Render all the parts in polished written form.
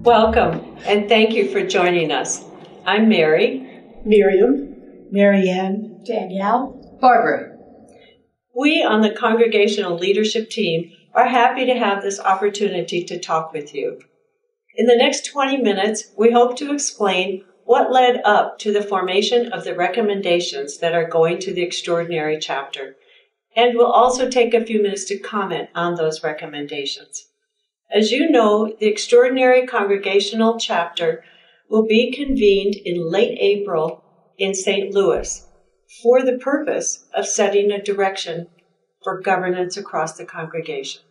Welcome, and thank you for joining us. I'm Mary. Miriam. Marianne. Danielle. Barbara. We on the Congregational Leadership Team are happy to have this opportunity to talk with you. In the next 20 minutes, we hope to explain what led up to the formation of the recommendations that are going to the extraordinary chapter, and we'll also take a few minutes to comment on those recommendations. As you know, the extraordinary congregational chapter will be convened in late April in St. Louis for the purpose of setting a direction for governance across the congregation.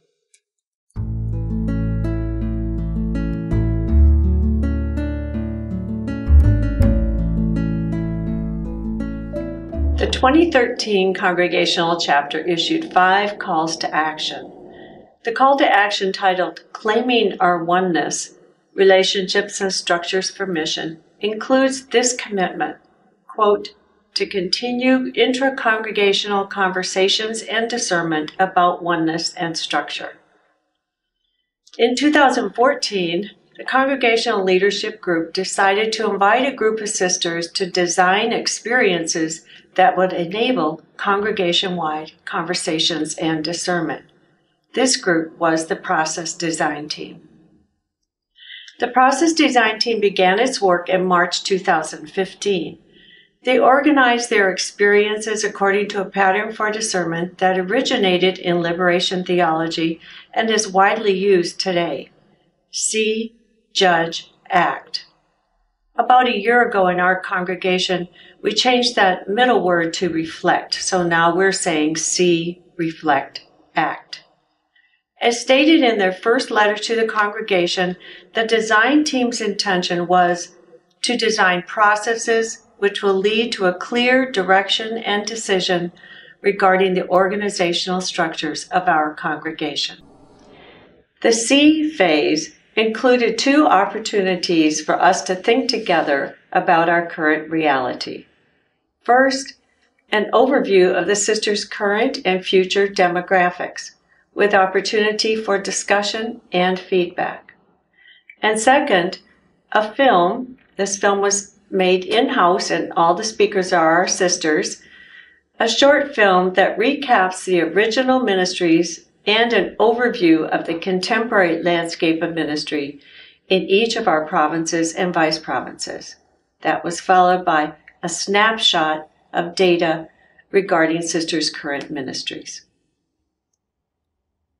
The 2013 Congregational Chapter issued 5 calls to action. The call to action titled Claiming Our Oneness, Relationships and Structures for Mission includes this commitment, quote, to continue intra-congregational conversations and discernment about oneness and structure. In 2014, the Congregational Leadership Group decided to invite a group of sisters to design experiences that would enable congregation-wide conversations and discernment. This group was the Process Design Team. The Process Design Team began its work in March 2015. They organized their experiences according to a pattern for discernment that originated in liberation theology and is widely used today. See, judge, act. About a year ago in our congregation, we changed that middle word to reflect, so now we're saying see, reflect, act. As stated in their first letter to the congregation, the design team's intention was to design processes which will lead to a clear direction and decision regarding the organizational structures of our congregation. The C phase included 2 opportunities for us to think together about our current reality. First, an overview of the sisters' current and future demographics, with opportunity for discussion and feedback. And second, a film. This film was made in-house and all the speakers are our sisters. A short film that recaps the original ministries and an overview of the contemporary landscape of ministry in each of our provinces and vice provinces. That was followed by a snapshot of data regarding sisters' current ministries.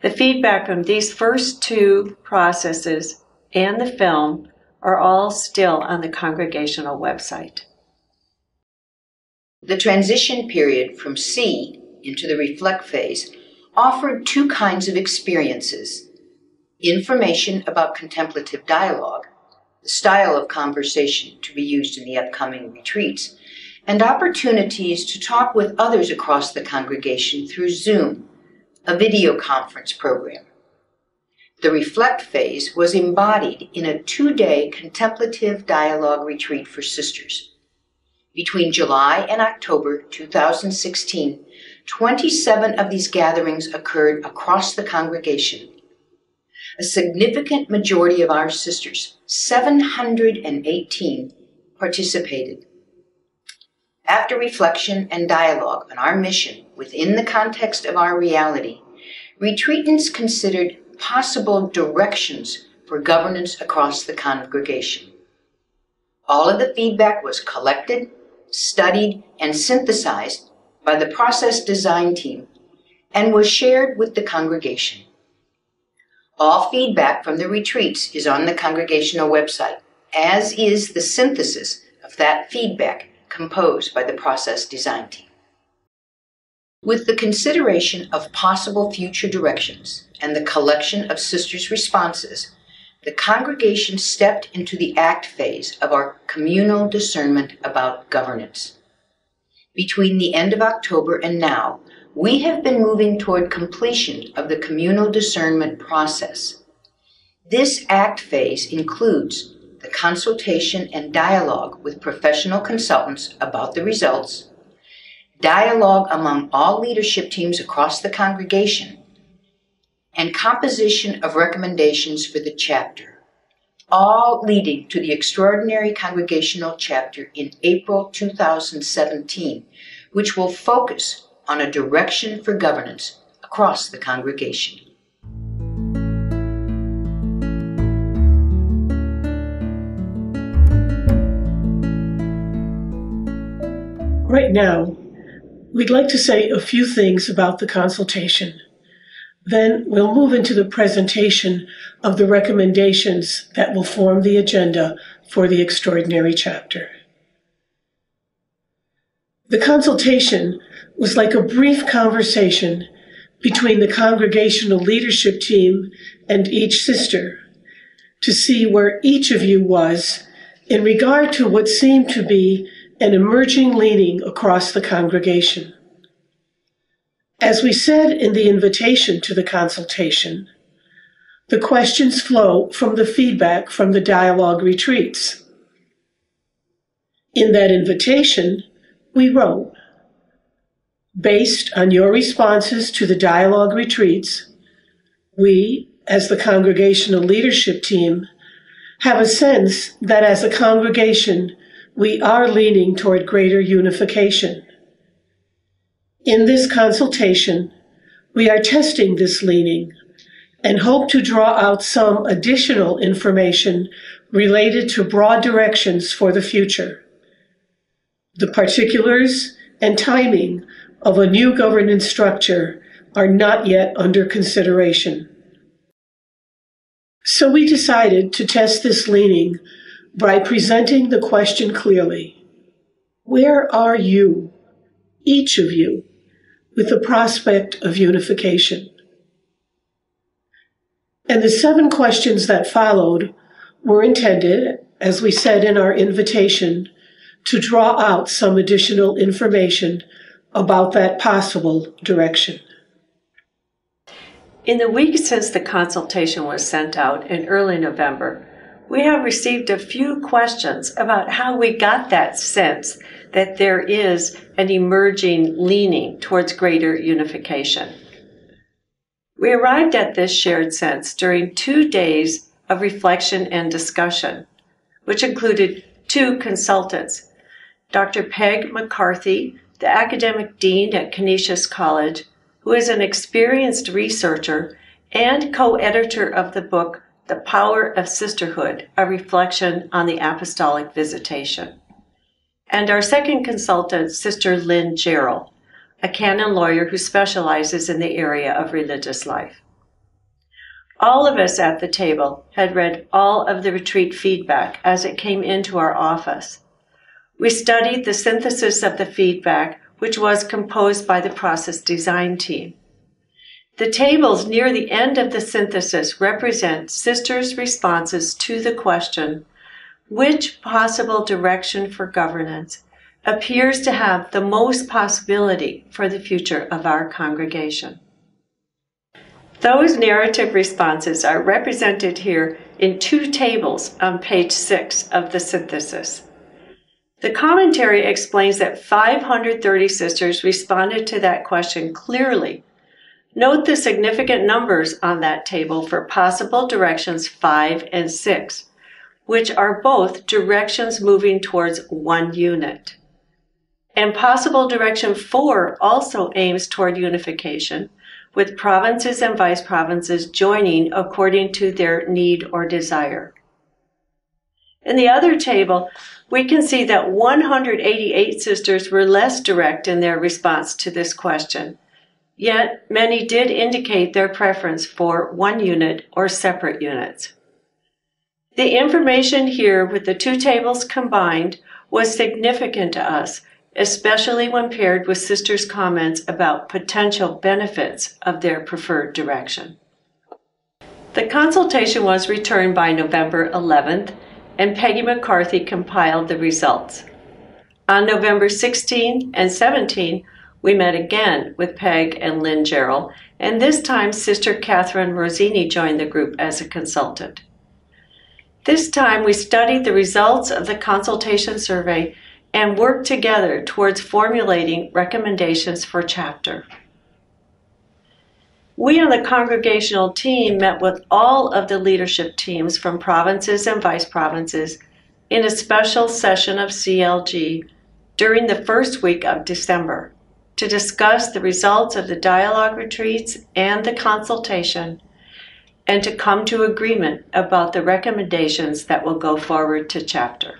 The feedback from these first 2 processes and the film are all still on the congregational website. The transition period from C into the reflect phase offered 2 kinds of experiences: information about contemplative dialogue, the style of conversation to be used in the upcoming retreats, and opportunities to talk with others across the congregation through Zoom, a video conference program. The reflect phase was embodied in a 2-day contemplative dialogue retreat for sisters. Between July and October 2016, 27 of these gatherings occurred across the congregation. A significant majority of our sisters, 718, participated. After reflection and dialogue on our mission within the context of our reality, retreatants considered possible directions for governance across the congregation. All of the feedback was collected, studied, and synthesized by the Process Design Team and was shared with the congregation. All feedback from the retreats is on the congregational website, as is the synthesis of that feedback composed by the Process Design Team. With the consideration of possible future directions and the collection of sisters' responses, the congregation stepped into the act phase of our communal discernment about governance. Between the end of October and now, we have been moving toward completion of the communal discernment process. This act phase includes the consultation and dialogue with professional consultants about the results, dialogue among all leadership teams across the congregation, and composition of recommendations for the chapter. all leading to the extraordinary Congregational chapter in April 2017, which will focus on a direction for governance across the congregation. Right now, we'd like to say a few things about the consultation. Then we'll move into the presentation of the recommendations that will form the agenda for the extraordinary chapter. The consultation was like a brief conversation between the Congregational Leadership Team and each sister to see where each of you was in regard to what seemed to be an emerging leaning across the congregation. As we said in the invitation to the consultation, the questions flow from the feedback from the dialogue retreats. In that invitation, we wrote, based on your responses to the dialogue retreats, we, as the Congregational Leadership Team, have a sense that as a congregation, we are leaning toward greater unification. In this consultation, we are testing this leaning and hope to draw out some additional information related to broad directions for the future. The particulars and timing of a new governance structure are not yet under consideration. So we decided to test this leaning by presenting the question clearly. Where are you, each of you, with the prospect of unification? And the 7 questions that followed were intended, as we said in our invitation, to draw out some additional information about that possible direction. In the week since the consultation was sent out in early November, we have received a few questions about how we got that sense that there is an emerging leaning towards greater unification. We arrived at this shared sense during 2 days of reflection and discussion, which included 2 consultants, Dr. Peg McCarthy, the academic dean at Canisius College, who is an experienced researcher and co-editor of the book The Power of Sisterhood, a reflection on the apostolic visitation. And our second consultant, Sister Lynn Gerald, a canon lawyer who specializes in the area of religious life. All of us at the table had read all of the retreat feedback as it came into our office. We studied the synthesis of the feedback, which was composed by the process design team. The tables near the end of the synthesis represent sisters' responses to the question, which possible direction for governance appears to have the most possibility for the future of our congregation? Those narrative responses are represented here in 2 tables on page 6 of the synthesis. The commentary explains that 530 sisters responded to that question clearly. Note the significant numbers on that table for possible directions 5 and 6, which are both directions moving towards one unit. And possible direction 4 also aims toward unification, with provinces and vice provinces joining according to their need or desire. In the other table, we can see that 188 sisters were less direct in their response to this question, yet many did indicate their preference for one unit or separate units. The information here with the 2 tables combined was significant to us, especially when paired with sisters' comments about potential benefits of their preferred direction. The consultation was returned by November 11th, and Peggy McCarthy compiled the results. On November 16 and 17, we met again with Peg and Lynn Gerald, and this time Sister Catherine Rosini joined the group as a consultant. This time we studied the results of the consultation survey and worked together towards formulating recommendations for chapter. We on the congregational team met with all of the leadership teams from provinces and vice provinces in a special session of CLG during the first week of December to discuss the results of the dialogue retreats and the consultation, and to come to agreement about the recommendations that will go forward to chapter.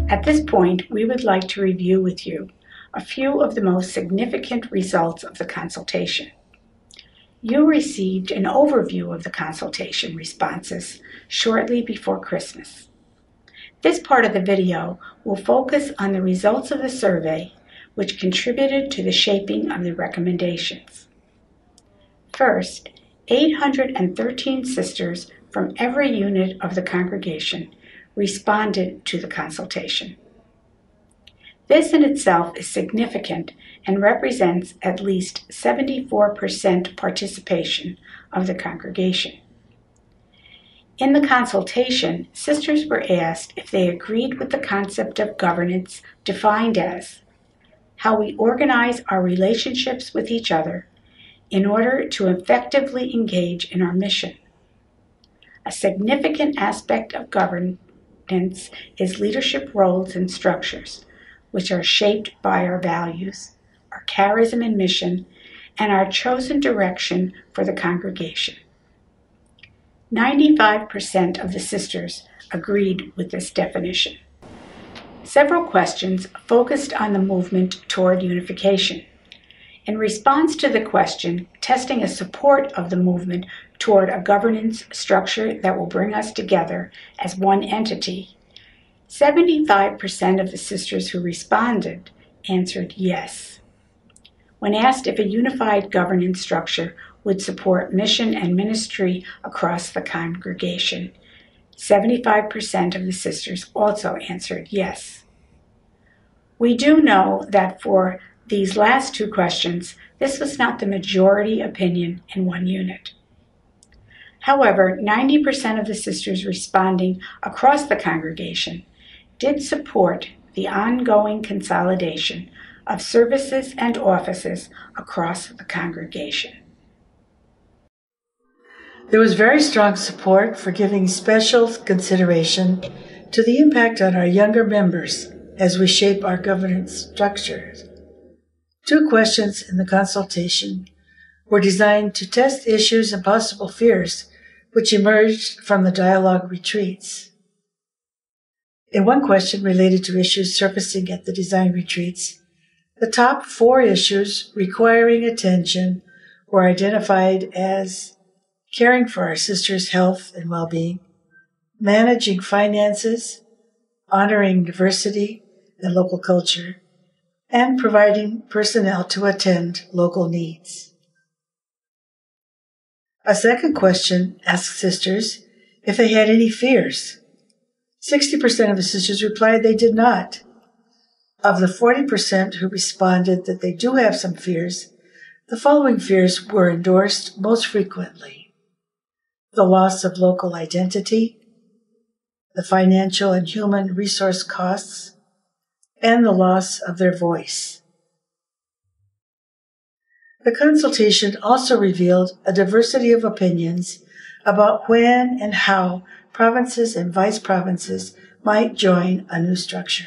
At this point, we would like to review with you a few of the most significant results of the consultation. You received an overview of the consultation responses shortly before Christmas. This part of the video will focus on the results of the survey, which contributed to the shaping of the recommendations. First, 813 sisters from every unit of the congregation responded to the consultation. This in itself is significant and represents at least 74% participation of the congregation. In the consultation, sisters were asked if they agreed with the concept of governance defined as how we organize our relationships with each other in order to effectively engage in our mission. A significant aspect of governance is leadership roles and structures, which are shaped by our values, our charism and mission, and our chosen direction for the congregation. 95% of the sisters agreed with this definition. Several questions focused on the movement toward unification. In response to the question, testing a support of the movement toward a governance structure that will bring us together as one entity, 75% of the sisters who responded answered yes. When asked if a unified governance structure would support mission and ministry across the congregation, 75% of the sisters also answered yes. We do know that for these last two questions, this was not the majority opinion in one unit. However, 90% of the sisters responding across the congregation did support the ongoing consolidation of services and offices across the congregation. There was very strong support for giving special consideration to the impact on our younger members as we shape our governance structures. Two questions in the consultation were designed to test issues and possible fears which emerged from the dialogue retreats. In one question related to issues surfacing at the design retreats, the top 4 issues requiring attention were identified as caring for our sisters' health and well-being, managing finances, honoring diversity and local culture, and providing personnel to attend local needs. A second question asked sisters if they had any fears. 60% of the sisters replied they did not. Of the 40% who responded that they do have some fears, the following fears were endorsed most frequently: the loss of local identity, the financial and human resource costs, and the loss of their voice. The consultation also revealed a diversity of opinions about when and how provinces and vice provinces might join a new structure.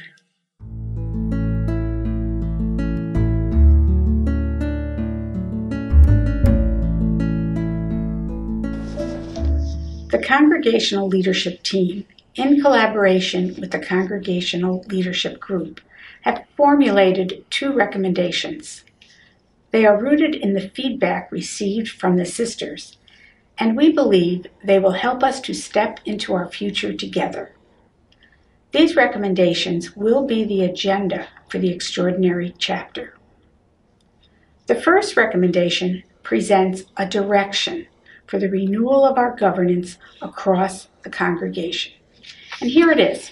The Congregational Leadership Team, in collaboration with the Congregational Leadership Group, have formulated 2 recommendations. They are rooted in the feedback received from the sisters, and we believe they will help us to step into our future together. These recommendations will be the agenda for the extraordinary chapter. The first recommendation presents a direction for the renewal of our governance across the congregation. And here it is.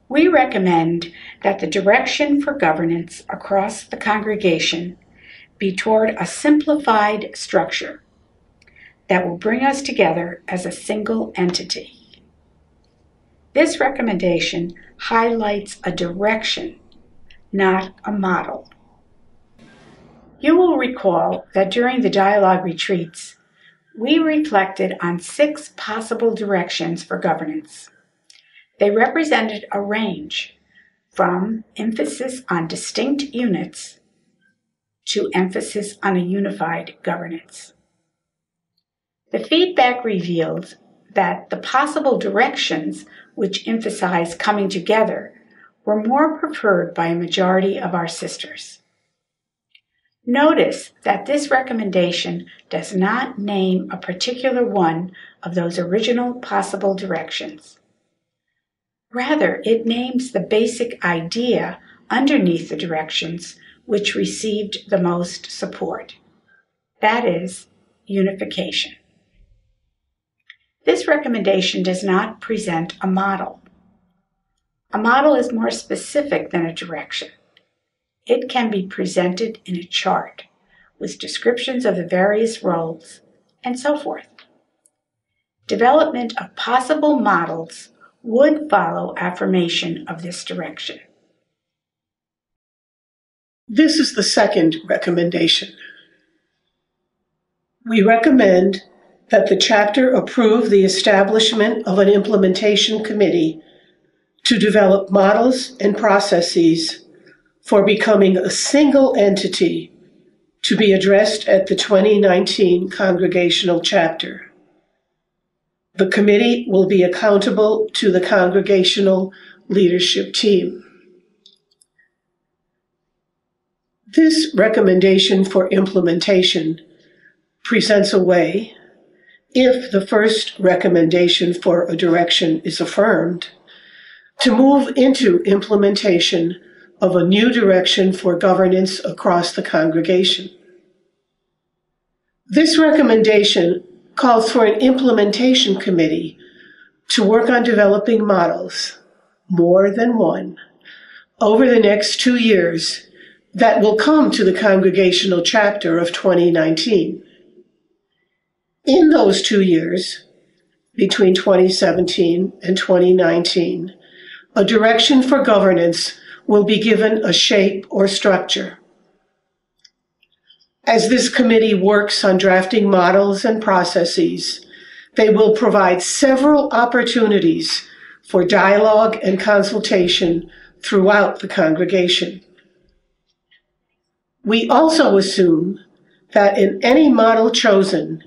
We recommend that the direction for governance across the congregation be toward a simplified structure that will bring us together as a single entity. This recommendation highlights a direction, not a model. You will recall that during the dialogue retreats, we reflected on 6 possible directions for governance. They represented a range from emphasis on distinct units to emphasis on a unified governance. The feedback revealed that the possible directions which emphasize coming together were more preferred by a majority of our sisters. Notice that this recommendation does not name a particular one of those original possible directions. Rather, it names the basic idea underneath the directions which received the most support. That is, unification. This recommendation does not present a model. A model is more specific than a direction. It can be presented in a chart with descriptions of the various roles and so forth. Development of possible models would follow affirmation of this direction. This is the second recommendation. We recommend that the chapter approve the establishment of an implementation committee to develop models and processes for becoming a single entity to be addressed at the 2019 Congregational chapter. The committee will be accountable to the Congregational Leadership Team. This recommendation for implementation presents a way, if the first recommendation for a direction is affirmed, to move into implementation of a new direction for governance across the congregation. This recommendation calls for an implementation committee to work on developing models, more than one, over the next 2 years that will come to the Congregational chapter of 2019. In those 2 years, between 2017 and 2019, a direction for governance will be given a shape or structure. As this committee works on drafting models and processes, they will provide several opportunities for dialogue and consultation throughout the congregation. We also assume that in any model chosen,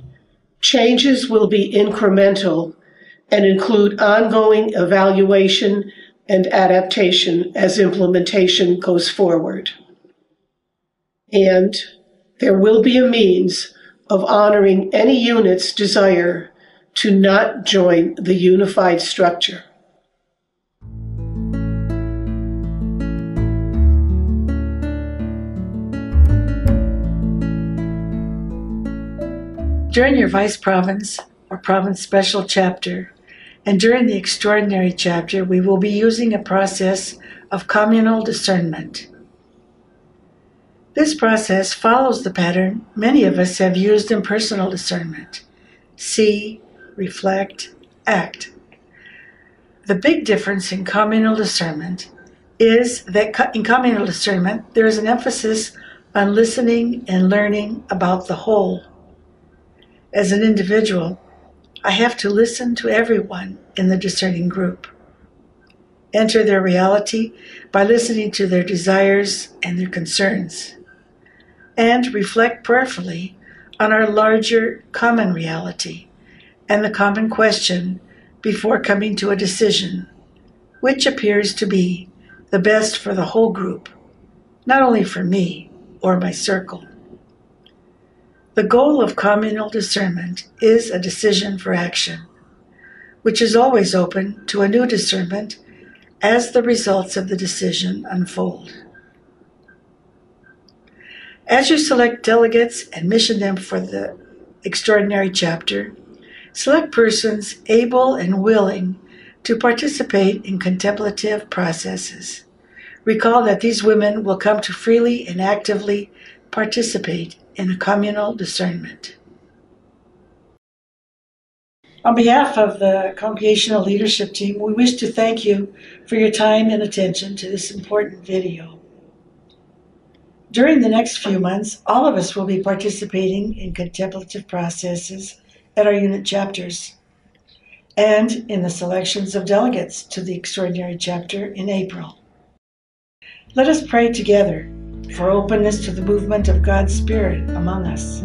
changes will be incremental and include ongoing evaluation and adaptation as implementation goes forward. And there will be a means of honoring any unit's desire to not join the unified structure. During your Vice Province or Province Special Chapter, and during the Extraordinary Chapter, we will be using a process of communal discernment. This process follows the pattern many of us have used in personal discernment: see, reflect, act. The big difference in communal discernment is that in communal discernment, there is an emphasis on listening and learning about the whole. As an individual, I have to listen to everyone in the discerning group, enter their reality by listening to their desires and their concerns, and reflect prayerfully on our larger common reality and the common question before coming to a decision, which appears to be the best for the whole group, not only for me or my circle. The goal of communal discernment is a decision for action, which is always open to a new discernment as the results of the decision unfold. As you select delegates and mission them for the Extraordinary Chapter, select persons able and willing to participate in contemplative processes. Recall that these women will come to freely and actively participate in a communal discernment. On behalf of the Congregational Leadership Team, we wish to thank you for your time and attention to this important video. During the next few months, all of us will be participating in contemplative processes at our unit chapters and in the selections of delegates to the Extraordinary Chapter in April. Let us pray together for openness to the movement of God's Spirit among us.